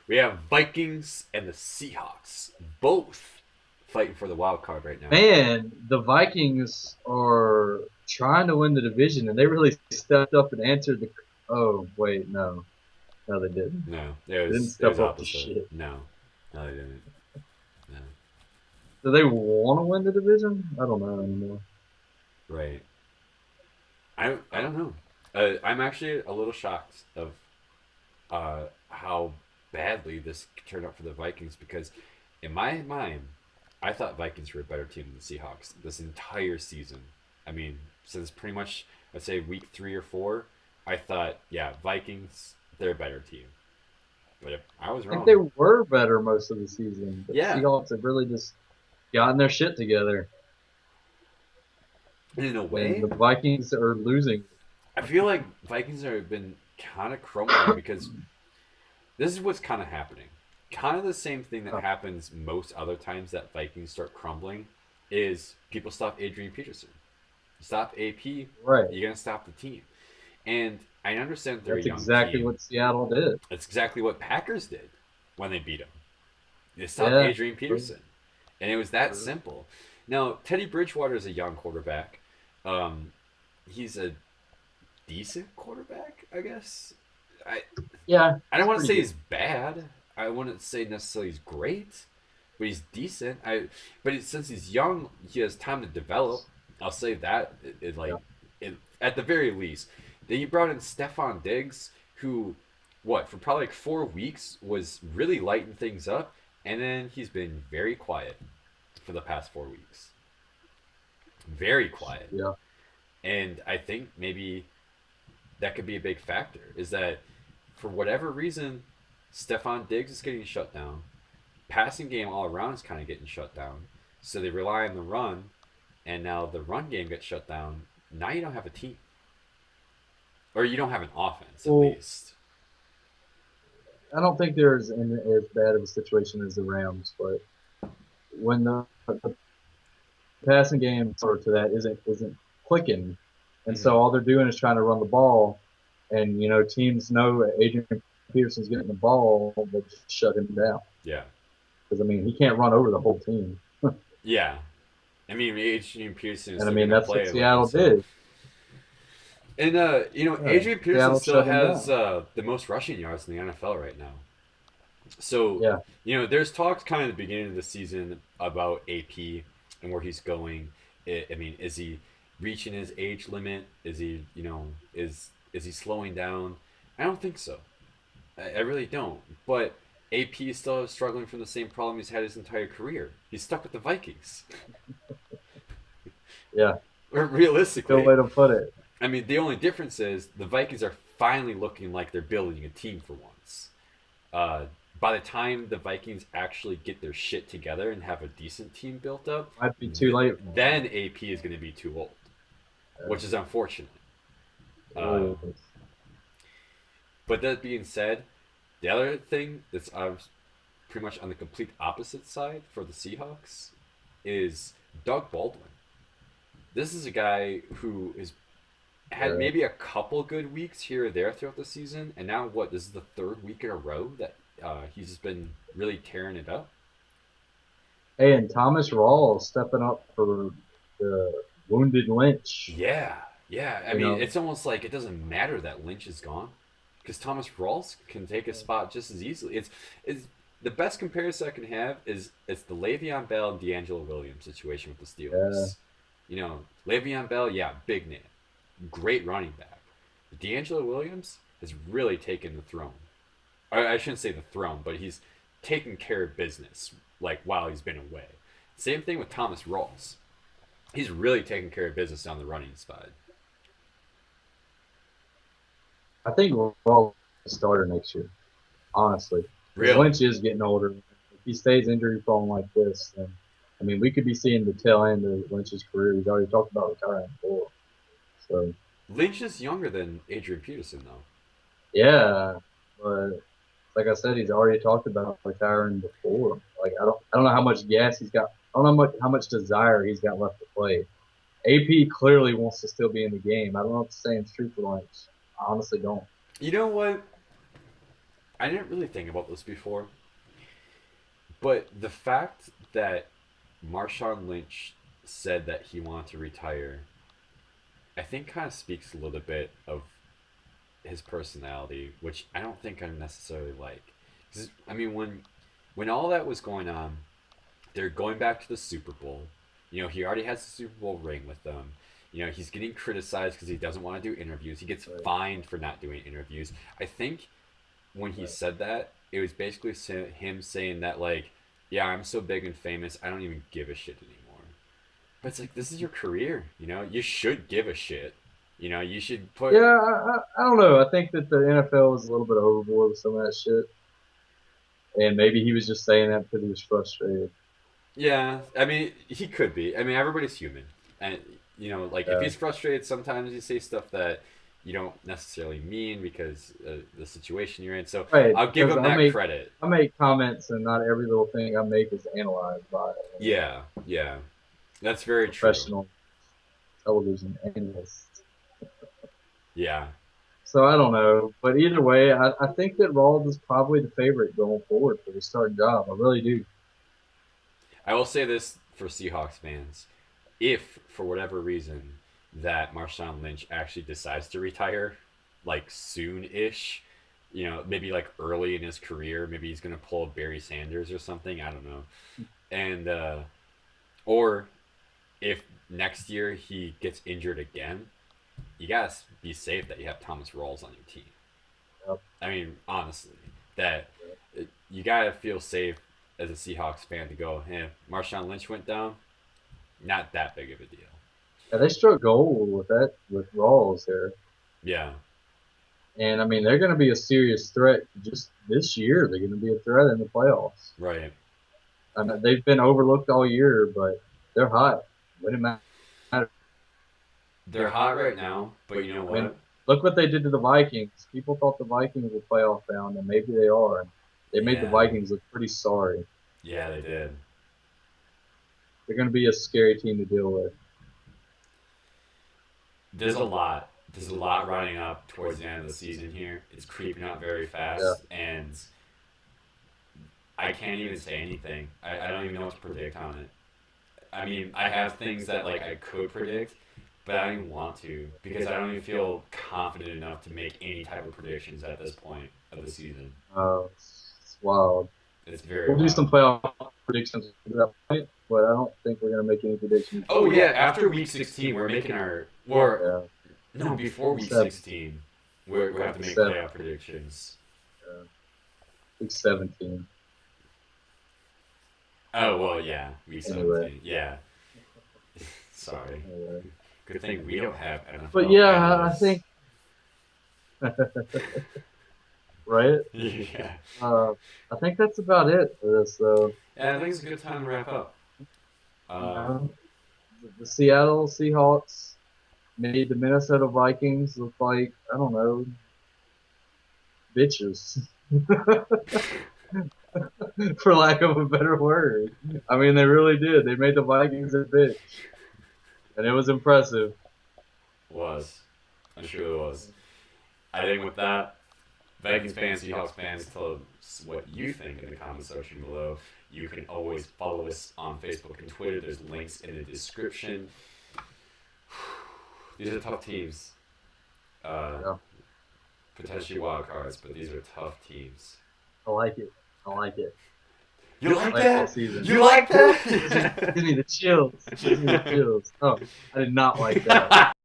We have Vikings and the Seahawks, both fighting for the wild card right now. Man, the Vikings are trying to win the division, and they really stepped up and answered the. Oh wait, no, they didn't. No, They didn't it was step up to opposite. shit. No, no, they didn't. No, Do they want to win the division? I don't know anymore. right. I don't know. I'm actually a little shocked of how badly this turned out for the Vikings because, in my mind, I thought Vikings were a better team than the Seahawks this entire season. I mean, since pretty much I'd say week 3 or 4, I thought, yeah, Vikings, they're a better team. But if I was I think they wrong. were better most of the season, but Yeah, Seahawks have really just gotten their shit together, and in a and way, the Vikings are losing. I feel like Vikings have been kind of crumbling because this is what's kind of happening. Kind of the same thing that Uh, happens most other times that Vikings start crumbling is people stop Adrian Peterson. Stop AP, right. you're gonna stop the team. And I understand they're a That's young exactly team. what Seattle did. That's exactly what Packers did when they beat them. They stopped Yeah, Adrian true, Peterson, and it was that true. simple. Now Teddy Bridgewater is a young quarterback. Um, he's a decent quarterback, I guess. I Yeah, I don't it's want to pretty say good. he's bad. I wouldn't say necessarily he's great, but he's decent. Since he's young, he has time to develop. I'll say that. Yeah, At the very least, then you brought in Stefan Diggs, who, what for probably like 4 weeks was really lighting things up, and then he's been very quiet for the past 4 weeks. Very quiet, yeah. and I think maybe that could be a big factor. Is that for whatever reason, Stefan Diggs is getting shut down. Passing game all around is kind of getting shut down. So they rely on the run, and now the run game gets shut down. Now you don't have a team, or you don't have an offense at Well, least. I don't think they're as bad of a situation as the Rams, but when the passing game sort to that isn't clicking, and Mm-hmm. so all they're doing is trying to run the ball, and teams know Adrian Peterson's getting the ball, they just shut him down Yeah, because I mean he can't run over the whole team, yeah. I mean, Adrian Peterson is and I still mean gonna that's what play like Seattle he's so. did. And Yeah, Adrian Peterson Seattle still shut him has down. the most rushing yards in the NFL right now. So, Yeah, there's talks kind of at the beginning of the season about AP and where he's going. I mean, is he reaching his age limit? Is he, is he slowing down? I don't think so. I really don't. But AP is still struggling from the same problem he's had his entire career. He's stuck with the Vikings. yeah, good Realistically, way to put it. I mean, the only difference is the Vikings are finally looking like they're building a team for once. Uh, by the time the Vikings actually get their shit together and have a decent team built up, Might be too late for them. then AP is going to be too old, which is unfortunate. It Uh, really is. but that being said, the other thing that's pretty much on the complete opposite side for the Seahawks is Doug Baldwin. This is a guy who has had Yeah. maybe a couple good weeks here or there throughout the season, and now what? This is the third week in a row that he's just been really tearing it up. Hey, and Thomas Rawls stepping up for the wounded Lynch. Yeah, yeah. I You mean, know, it's almost like it doesn't matter that Lynch is gone because Thomas Rawls can take a spot just as easily. It's the best comparison I can have is it's the Le'Veon Bell and D'Angelo Williams situation with the yeah, Steelers. Le'Veon Bell, yeah, big name, great running back. But D'Angelo Williams has really taken the throne. I shouldn't say the throne, but he's taken care of business like while he's been away. Same thing with Thomas Rawls. He's really taken care of business on the running side. I think Rawls is a starter next year. Honestly, because Really? Lynch is getting older. If he stays injury prone like this, then I mean, we could be seeing the tail end of Lynch's career. He's already talked about retiring before. So Lynch is younger than Adrian Peterson, though. yeah, but like I said, he's already talked about retiring before. Like I don't know how much gas he's got. I don't know how much desire he's got left to play. AP clearly wants to still be in the game. I don't know if the same's true for Lynch. I honestly don't. You know what? I didn't really think about this before, but the fact that Marshawn Lynch said that he wanted to retire, I think kind of speaks a little bit of his personality, which I don't think I necessarily like. 'Cause, I mean, when all that was going on, they're going back to the Super Bowl. You know, he already has the Super Bowl ring with them. You know, he's getting criticized because he doesn't want to do interviews. He gets Right, fined for not doing interviews. I think when he right. said that, it was basically him saying that, like, yeah, I'm so big and famous, I don't even give a shit anymore. But it's like, this is your career, you know? You should give a shit. You know, you should Yeah, put. I don't know. I think that the NFL is a little bit overboard with some of that shit, and maybe he was just saying that because he was frustrated. Yeah, I mean, he could be. I mean, everybody's human. And, you know, like, if Uh, he's frustrated, sometimes you say stuff that you don't necessarily mean because the situation you're in. So right, I'll give because him that credit. I make comments, and not every little thing I make is analyzed by Yeah, yeah. That's very true. professional television analysts. Yeah. So I don't know, but either way, I think that Rawls is probably the favorite going forward for the starting job. I really do. I will say this for Seahawks fans. If, for whatever reason, that Marshawn Lynch actually decides to retire, like soon ish, you know, maybe like early in his career, maybe he's going to pull Barry Sanders or something, I don't know. And, or if next year he gets injured again, you got to be safe that you have Thomas Rawls on your team. Yep, I mean, honestly, that you got to feel safe as a Seahawks fan to go, hey, Marshawn Lynch went down, not that big of a deal. yeah, they struck gold with that with Rawls there, Yeah, and I mean they're going to be a serious threat just this year. They're going to be a threat in the playoffs. right. I mean, they've been overlooked all year, but they're hot. When it matters. They're hot right now, but you know I mean, what? look what they did to the Vikings. People thought the Vikings were playoff bound, and maybe they are. They made the Yeah, Vikings look pretty sorry. yeah, they did. They're going to be a scary team to deal with. There's a lot. There's a lot running up towards the end of the season here. It's creeping up very Yeah. fast, and I can't even say anything. I don't even know what to predict on it. I mean, I have things that like I could predict, but I don't even want to because I don't even feel confident enough to make any type of predictions at this point of the season. It's wild. It's very We'll do wild. some playoff predictions at that point, but I don't think we're going to make any predictions. Oh yeah, after week 16, we're making our or Yeah. no before Week week seven. 16, we have to Week make seven. playoff predictions. Week 17. Oh well, yeah, week Anyway. 17. Yeah, sorry. Anyway. Good thing we don't have But NFL yeah, I analysts. think, right? Yeah, Uh, I think that's about it for this, though. and I think it's a good time to wrap up. You Uh, know, the Seattle Seahawks made the Minnesota Vikings look like, I don't know, bitches, for lack of a better word. I mean, they really did. They made the Vikings a bitch, and it was impressive. was I'm sure it was. I think with that, Vikings fans, Seahawks fans, tell us what you think in the comment section below. You can always follow us on Facebook and Twitter. There's links in the description. These are tough teams. Uh, Yeah, Potentially wild cards, but these are tough teams. I like it. I like it. You like I like that? this season. You like Gives that? me the chills. Gives me the chills. Oh, I did not like that.